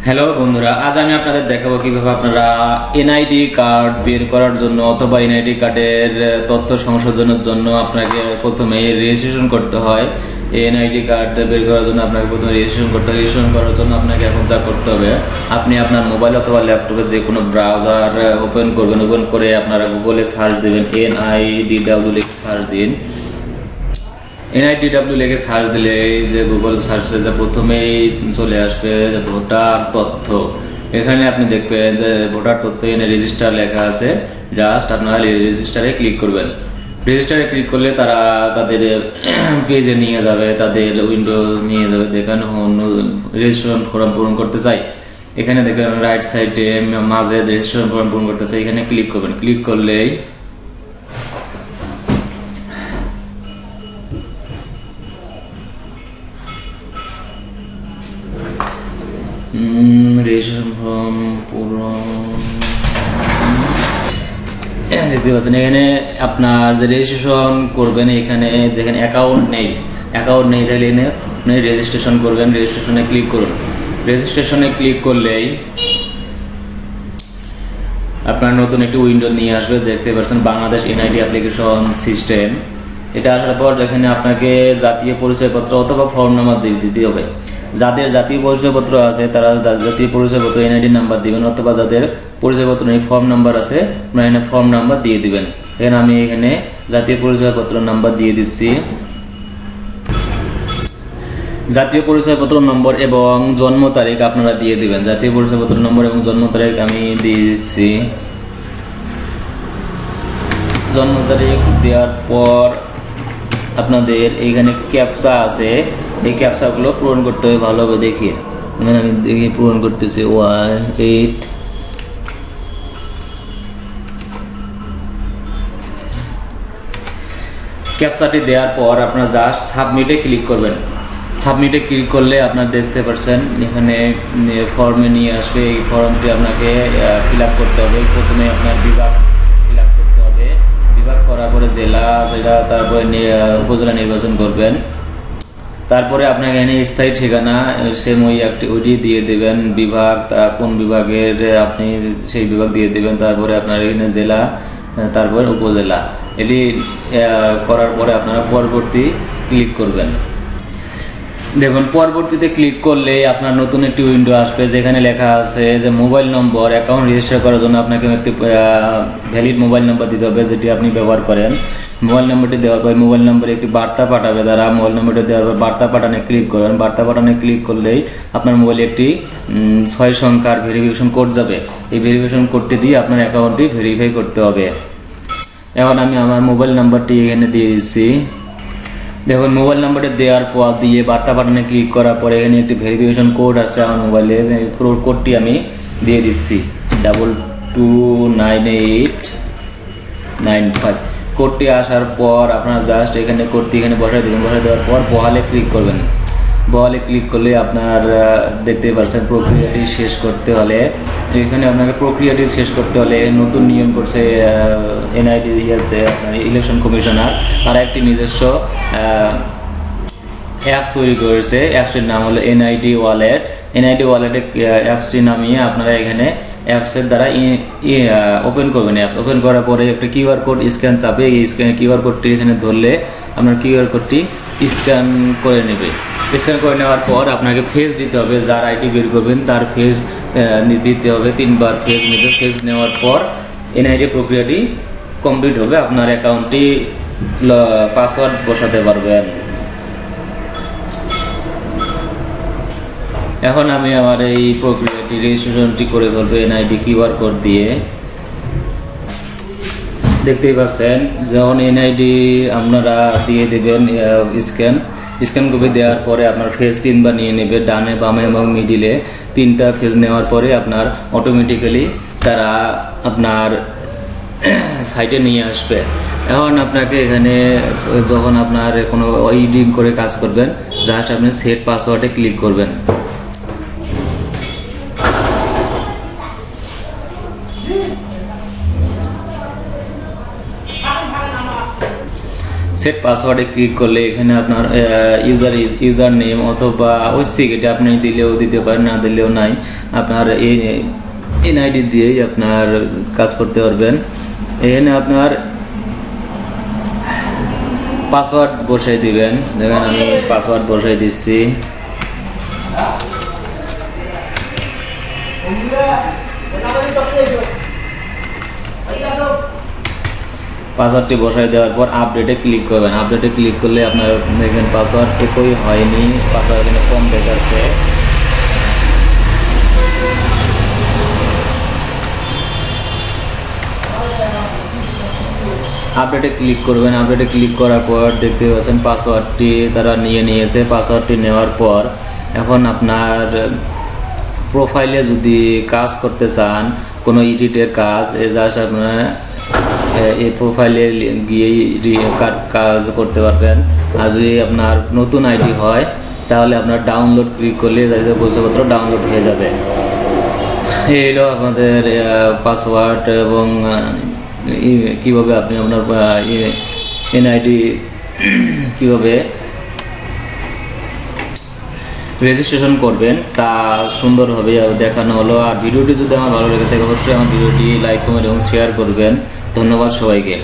Hello বন্ধুরা, আজ আমি আপনাদের দেখাবো কিভাবে আপনারা এনআইডি কার্ড বের করার জন্য অথবা এনআইডি কার্ডের তথ্য সংশোধনের জন্য আপনাকে প্রথমে রেজিস্ট্রেশন করতে হয়। এনআইডি কার্ড বের করার জন্য আপনাকে প্রথমে রেজিস্ট্রেশন করতে হয়। রেজিস্ট্রেশন করার জন্য আপনাকে এখন যা করতে হবে, আপনি আপনার মোবাইল অথবা ল্যাপটপে যে কোনো ব্রাউজার ওপেন করবেন। ওপেন করে আপনারা গুগলে সার্চ দেবেন, NIDW লিখে সার্চ দিন। NIDW লিখে সার্চ দিলে এই যে গুগল সার্চে যে প্রথমেই চলে আসবে যে ভোটার তথ্য। এখানে আপনি দেখবেন যে ভোটার তথ্য এনে রেজিস্টার লেখা আছে। জাস্ট আপনারা রেজিস্টারে ক্লিক করবেন। রেজিস্টারে ক্লিক করলে তারা তাদের পেজে নিয়ে যাবে, তাদের উইন্ডো নিয়ে যাবে। দেখেন রেজিস্ট্রেশন ফর্ম পূরণ করতে চাই, এখানে দেখবেন রাইট সাইডে মাঝে রেজিস্ট্রেশন ফর্ম পূরণ করতে চাই, এখানে ক্লিক করবেন। ক্লিক করলেই রেজিস্ট্রেশন ফর্ম পূরণ দেখতে পাচ্ছেন। এখানে আপনার যে রেজিস্ট্রেশন করবেন, এখানে যেখানে অ্যাকাউন্ট নেই তাহলে এনে আপনি রেজিস্ট্রেশন করবেন। রেজিস্ট্রেশনে ক্লিক করুন। রেজিস্ট্রেশনে ক্লিক করলেই আপনার নতুন একটি উইন্ডো নিয়ে আসবে। দেখতে পাচ্ছেন বাংলাদেশ এনআইডি অ্যাপ্লিকেশন সিস্টেম। এটা আসার পর এখানে আপনাকে জাতীয় পরিচয়পত্র অথবা ফর্ম নাম্বার দিতে হবে। যাদের জাতীয় পরিচয়পত্র আছে তারা জাতীয় পরিচয়পত্র এনআইডি নাম্বার দিবেন, অথবা যাদের পরিচয়পত্র নেই ফর্ম নাম্বার আছে আপনারা এখানে ফর্ম নাম্বার দিয়ে দিবেন। এখানে আমি এখানে জাতীয় পরিচয়পত্র নাম্বার দিয়ে দিচ্ছি। জাতীয় পরিচয়পত্র নম্বর এবং জন্ম তারিখ আপনারা দিয়ে দিবেন। জাতীয় পরিচয়পত্র নম্বর এবং জন্ম তারিখ আমি দিয়ে দিচ্ছি। জন্ম তারিখ দেওয়ার পর আপনাদের এইখানে ক্যাপচা আছে, এই ক্যাপচাগুলো পূরণ করতে হবে ভালোভাবে দেখিয়ে। এখানে আমি দেখি পূরণ করতেছি 18। ক্যাপচাটি দেওয়ার পর আপনার জাস্ট সাবমিটে ক্লিক করবেন। সাবমিটে ক্লিক করলে আপনার দেখতে পাচ্ছেন এখানে ফর্মে নিয়ে আসবে। এই ফর্মটি আপনাকে ফিল আপ করতে হবে। প্রথমে আপনার বিভাগ ফিল আপ করতে হবে। বিভাগ করার পরে জেলা, তারপরে উপজেলা নির্বাচন করবেন। তারপরে আপনাকে এখানে স্থায়ী ঠিকানা সেম ওইটি দিয়ে দেবেন। বিভাগ কোন বিভাগের আপনি সেই বিভাগ দিয়ে দেবেন। তারপরে আপনার এখানে জেলা, তারপরে উপজেলা। এটি করার পরে আপনারা পরবর্তী ক্লিক করবেন। দেখুন পরবর্তীতে ক্লিক করলে আপনার নতুন একটি উইন্ডো আসবে, যেখানে লেখা আছে যে মোবাইল নম্বর অ্যাকাউন্ট রেজিস্টার করার জন্য আপনাকে একটি ভ্যালিড মোবাইল নম্বর দিতে হবে, যেটি আপনি ব্যবহার করেন। মোবাইল নম্বরটি দেওয়ার পর মোবাইল নম্বরে একটি বার্তা পাঠাবে তারা। মোবাইল নম্বরটি দেওয়ার পর বার্তা পাঠানে ক্লিক করবেন। বার্তা পাঠানে ক্লিক করলেই আপনার মোবাইলে একটি 6 সংখ্যার ভেরিফিকেশন কোড যাবে। এই ভেরিফিকেশন কোডটি দিয়ে আপনার অ্যাকাউন্টটি ভেরিফাই করতে হবে। এখন আমি আমার মোবাইল নাম্বারটি এখানে দিয়ে দিচ্ছি। দেখুন মোবাইল নাম্বারটি দেওয়ার পর দিয়ে বার্তা পাঠানে ক্লিক করার পরে এখানে একটি ভেরিফিকেশন কোড আছে আমার মোবাইলে। কোডটি আমি দিয়ে দিচ্ছি 229895। কোডটি আসার পর আপনারা জাস্ট এখানে কোডটি এখানে বসাই দেবেন। বসাই দেওয়ার পর বহালে ক্লিক করবেন। বহালে ক্লিক করলে আপনার দেখতে পাচ্ছেন প্রক্রিয়াটি শেষ করতে হলে, এখানে আপনাকে প্রক্রিয়াটি শেষ করতে হলে নতুন নিয়ম করছে এনআইডি ইলেকশন কমিশনার। তারা একটি নিজস্ব অ্যাপস তৈরি করেছে। অ্যাপসটির নাম হলো এনআইডি ওয়ালেট। এনআইডি ওয়ালেটে অ্যাপসটি নামিয়ে আপনারা এখানে অ্যাপসের দ্বারা ওপেন করবেন। অ্যাপস ওপেন করার পরে একটা কিউআর কোড স্ক্যান চাপে। এই কিউআর কোডটি এখানে ধরলে আপনার কিউআর কোডটি স্ক্যান করে নেবে। স্ক্যান করে নেওয়ার পর আপনাকে ফেস দিতে হবে। যার আইডি বের করবেন তার ফেস দিতে হবে। 3 বার ফেস নেবে। ফেস নেওয়ার পর এনআইডি প্রক্রিয়াটি কমপ্লিট হবে। আপনার অ্যাকাউন্টটি পাসওয়ার্ড বসাতে পারবেন। এখন আমি আমার এই প্রক্রিয়াটি রেজিস্ট্রেশনটি করে ফেলবো এনআইডি কিউআর কোড দিয়ে। দেখতেই পাচ্ছেন যখন এনআইডি আপনারা দিয়ে দেবেন স্ক্যান করে দেওয়ার পরে আপনার ফেস 3 বার নিয়ে নেবে, ডানে বামে এবং মিডিলে 3টা ফেস নেওয়ার পরে আপনার অটোমেটিক্যালি তারা আপনার সাইটে নিয়ে আসবে। এখন আপনাকে এখানে যখন আপনার কোনো এডিটিং করে কাজ করবেন, জাস্ট আপনি সেট পাসওয়ার্ডে ক্লিক করবেন। সেট পাসওয়ার্ডে ক্লিক করলে এখানে আপনার ইউজার নেম অথবা ঐচ্ছিক এটা আপনি দিলেও দিতে পারেন, না দিলেও নাই, আপনার এই এনআইডি দিয়েই আপনার কাজ করতে পারবেন। এখানে আপনার পাসওয়ার্ড বসাই দিবেন। দেখেন আমি পাসওয়ার্ড বসাই দিচ্ছি। পাসওয়ার্ডটি বসাই দেওয়ার পর আপডেটে ক্লিক করবেন। আপডেটে ক্লিক করলে আপনার দেখেন পাসওয়ার্ড একই হয়নি, পাসওয়ার্ড এখানে কম দেখাচ্ছে। আপডেটে ক্লিক করবেন। আপডেটে ক্লিক করার পর দেখতে পাচ্ছেন পাসওয়ার্ডটি তারা নিয়ে নিয়েছে। পাসওয়ার্ডটি নেওয়ার পর এখন আপনার প্রোফাইলে যদি কাজ করতে চান, কোনো এডিটের কাজ, জাস্ট আপনার এই প্রোফাইলে গিয়েই কাজ করতে পারবেন। আর যদি আপনার নতুন আইডি হয় তাহলে আপনার ডাউনলোড ক্লিক করলে তাদের পরিচয়পত্র ডাউনলোড হয়ে যাবে। এই হলো আপনাদের পাসওয়ার্ড এবং কিভাবে আপনি আপনার এনআইডি কিভাবে রেজিস্ট্রেশন করবেন তা সুন্দরভাবে দেখানো হলো। আর ভিডিওটি যদি আমার ভালো লেগে থাকে অবশ্যই আমার ভিডিওটি লাইক, কমেন্ট এবং শেয়ার করবেন। ধন্যবাদ সবাইকে।